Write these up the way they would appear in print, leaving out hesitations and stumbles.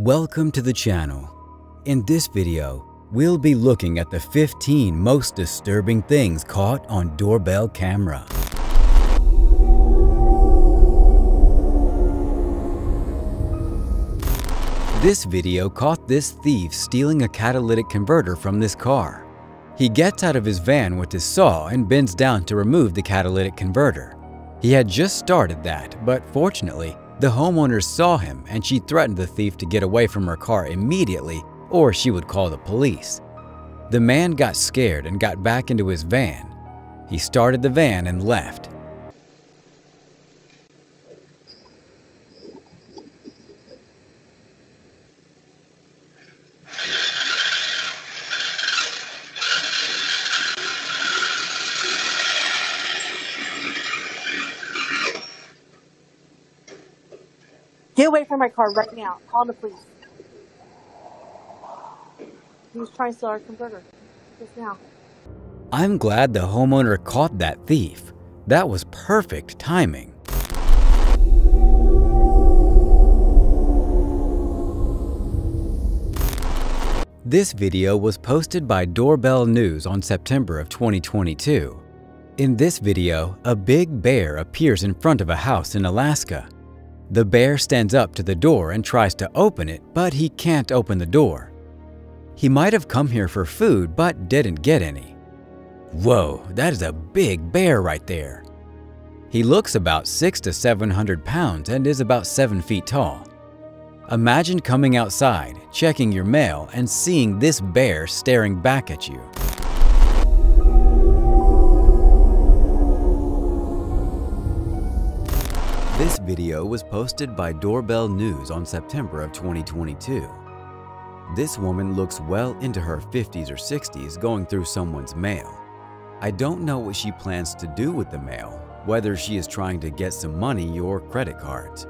Welcome to the channel. In this video, we'll be looking at the 15 most disturbing things caught on doorbell camera. This video caught this thief stealing a catalytic converter from this car. He gets out of his van with his saw and bends down to remove the catalytic converter. He had just started that, but fortunately, the homeowner saw him and she threatened the thief to get away from her car immediately or she would call the police. The man got scared and got back into his van. He started the van and left. Get away from my car right now. Call the police. He was trying to steal our converter. Just now. I'm glad the homeowner caught that thief. That was perfect timing. This video was posted by Doorbell News on September of 2022. In this video, a big bear appears in front of a house in Alaska. The bear stands up to the door and tries to open it, but he can't open the door. He might have come here for food, but didn't get any. Whoa, that is a big bear right there. He looks about 600 to 700 pounds and is about 7 feet tall. Imagine coming outside, checking your mail, and seeing this bear staring back at you. This video was posted by Doorbell News on September of 2022. This woman looks well into her 50s or 60s going through someone's mail. I don't know what she plans to do with the mail, whether she is trying to get some money or credit cards.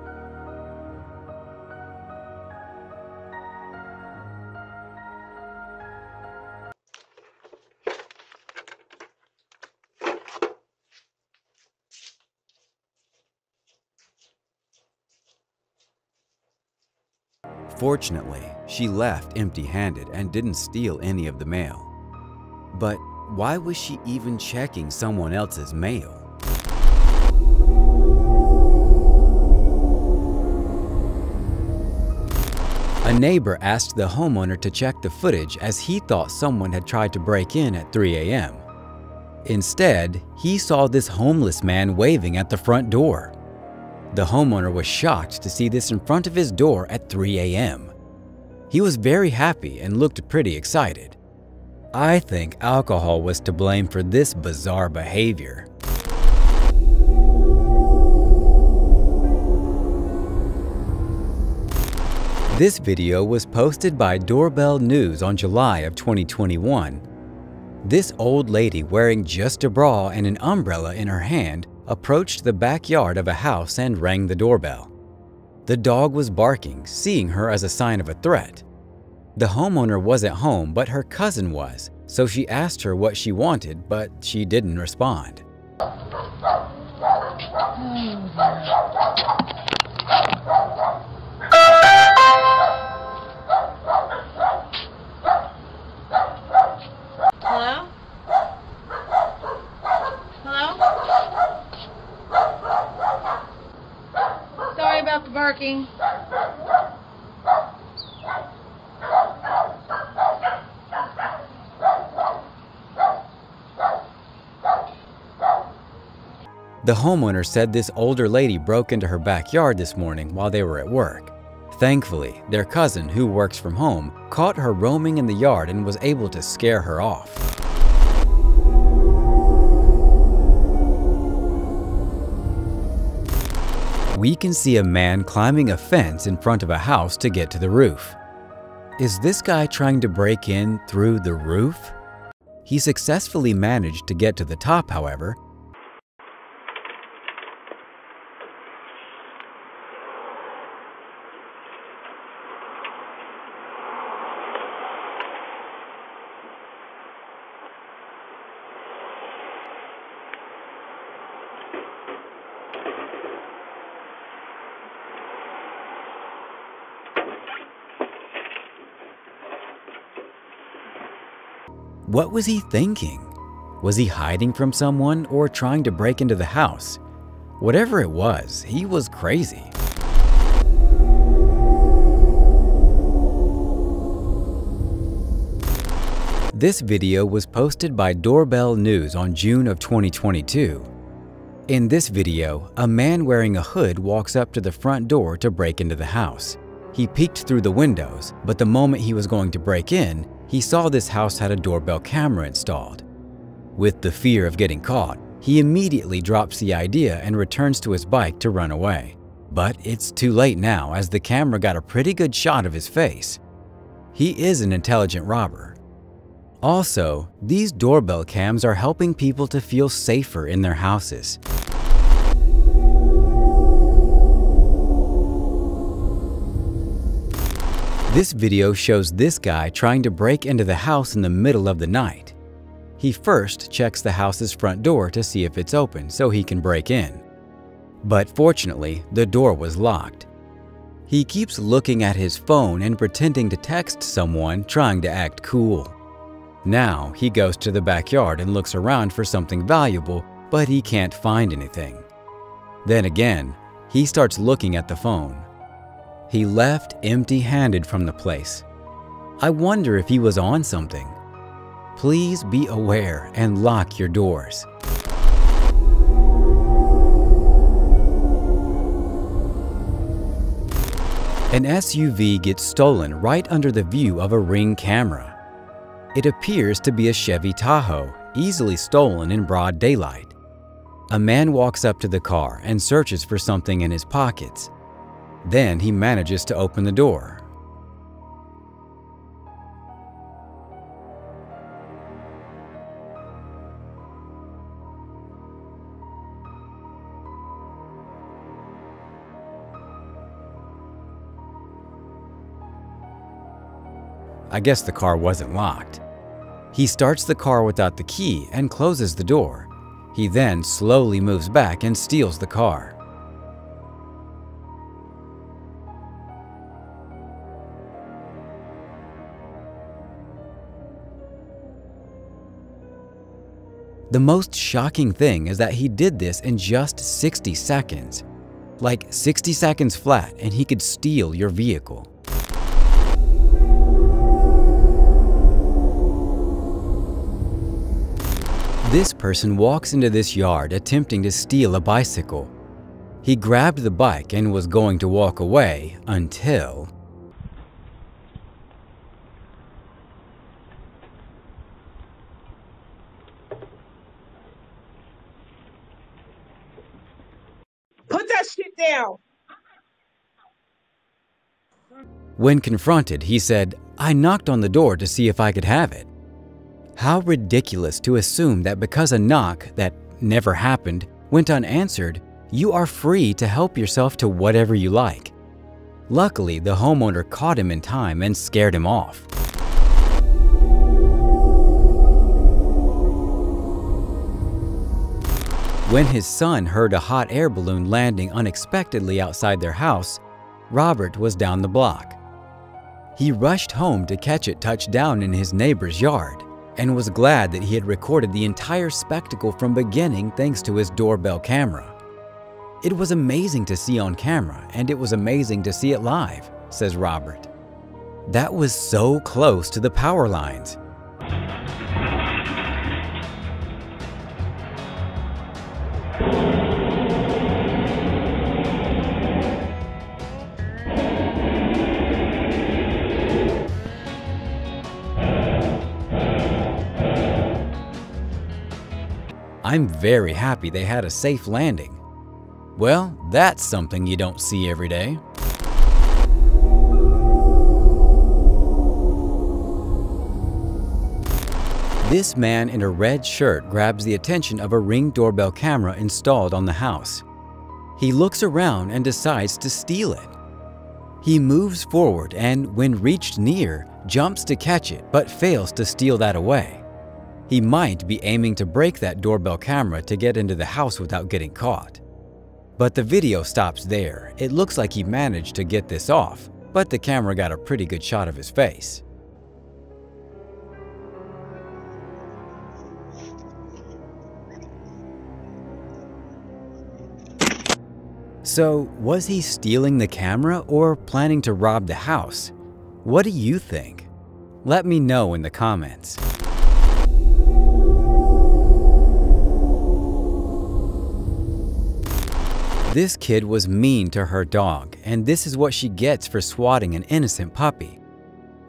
Fortunately, she left empty-handed and didn't steal any of the mail. But why was she even checking someone else's mail? A neighbor asked the homeowner to check the footage as he thought someone had tried to break in at 3 a.m. Instead, he saw this homeless man waving at the front door. The homeowner was shocked to see this in front of his door at 3 a.m. He was very happy and looked pretty excited. I think alcohol was to blame for this bizarre behavior. This video was posted by Doorbell News on July of 2021. This old lady wearing just a bra and an umbrella in her hand approached the backyard of a house and rang the doorbell. The dog was barking, seeing her as a sign of a threat. The homeowner wasn't home, but her cousin was, so she asked her what she wanted, but she didn't respond. Hello? Hello? Sorry about the barking. The homeowner said this older lady broke into her backyard this morning while they were at work. Thankfully, their cousin, who works from home, caught her roaming in the yard and was able to scare her off. We can see a man climbing a fence in front of a house to get to the roof. Is this guy trying to break in through the roof? He successfully managed to get to the top, however. What was he thinking? Was he hiding from someone or trying to break into the house? Whatever it was, he was crazy. This video was posted by Doorbell News on June of 2022. In this video, a man wearing a hood walks up to the front door to break into the house. He peeked through the windows, but the moment he was going to break in, he saw this house had a doorbell camera installed. With the fear of getting caught, he immediately drops the idea and returns to his bike to run away. But it's too late now, as the camera got a pretty good shot of his face. He is an intelligent robber. Also, these doorbell cams are helping people to feel safer in their houses. This video shows this guy trying to break into the house in the middle of the night. He first checks the house's front door to see if it's open so he can break in. But fortunately, the door was locked. He keeps looking at his phone and pretending to text someone, trying to act cool. Now he goes to the backyard and looks around for something valuable, but he can't find anything. Then again, he starts looking at the phone. He left empty-handed from the place. I wonder if he was on something. Please be aware and lock your doors. An SUV gets stolen right under the view of a Ring camera. It appears to be a Chevy Tahoe, easily stolen in broad daylight. A man walks up to the car and searches for something in his pockets. Then he manages to open the door. I guess the car wasn't locked. He starts the car without the key and closes the door. He then slowly moves back and steals the car. The most shocking thing is that he did this in just 60 seconds. Like 60 seconds flat, and he could steal your vehicle. This person walks into this yard attempting to steal a bicycle. He grabbed the bike and was going to walk away until… Put that shit down. When confronted, he said, "I knocked on the door to see if I could have it." How ridiculous to assume that because a knock that never happened went unanswered, you are free to help yourself to whatever you like. Luckily, the homeowner caught him in time and scared him off. When his son heard a hot air balloon landing unexpectedly outside their house, Robert was down the block. He rushed home to catch it touch down in his neighbor's yard, and was glad that he had recorded the entire spectacle from beginning thanks to his doorbell camera. "It was amazing to see on camera, and it was amazing to see it live," says Robert. "That was so close to the power lines." I'm very happy they had a safe landing. Well, that's something you don't see every day. This man in a red shirt grabs the attention of a Ring doorbell camera installed on the house. He looks around and decides to steal it. He moves forward and, when reached near, jumps to catch it but fails to steal that away. He might be aiming to break that doorbell camera to get into the house without getting caught. But the video stops there. It looks like he managed to get this off, but the camera got a pretty good shot of his face. So, was he stealing the camera or planning to rob the house? What do you think? Let me know in the comments. This kid was mean to her dog, and this is what she gets for swatting an innocent puppy.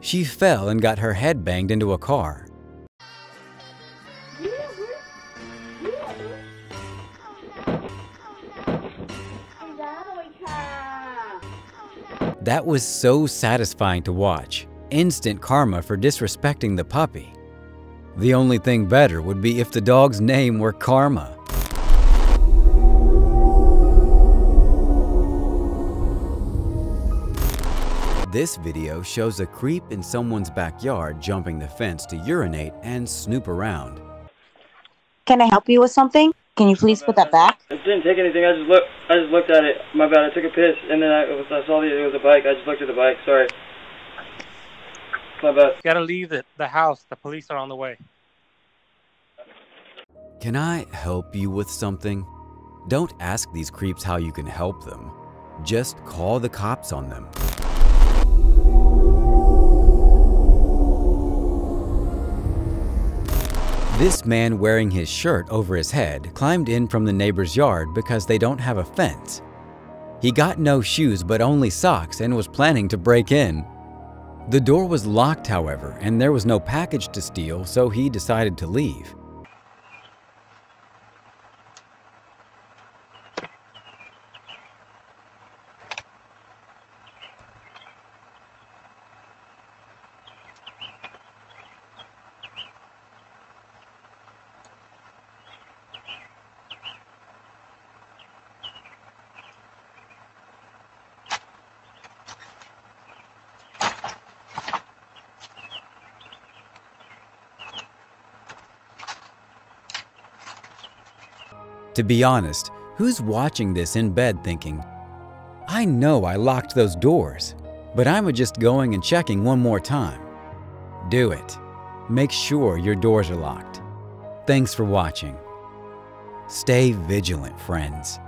She fell and got her head banged into a car. That was so satisfying to watch. Instant karma for disrespecting the puppy. The only thing better would be if the dog's name were Karma. This video shows a creep in someone's backyard jumping the fence to urinate and snoop around. Can I help you with something? Can you please put that back? I didn't take anything. I just looked at it. My bad. I took a piss, and then I saw it was a bike. I just looked at the bike. Sorry. My bad. You gotta leave the house. The police are on the way. Can I help you with something? Don't ask these creeps how you can help them. Just call the cops on them. This man wearing his shirt over his head climbed in from the neighbor's yard because they don't have a fence. He got no shoes but only socks and was planning to break in. The door was locked, however, and there was no package to steal, so he decided to leave. To be honest, who's watching this in bed thinking, I know I locked those doors, but I'm just going and checking one more time? Do it. Make sure your doors are locked. Thanks for watching. Stay vigilant, friends.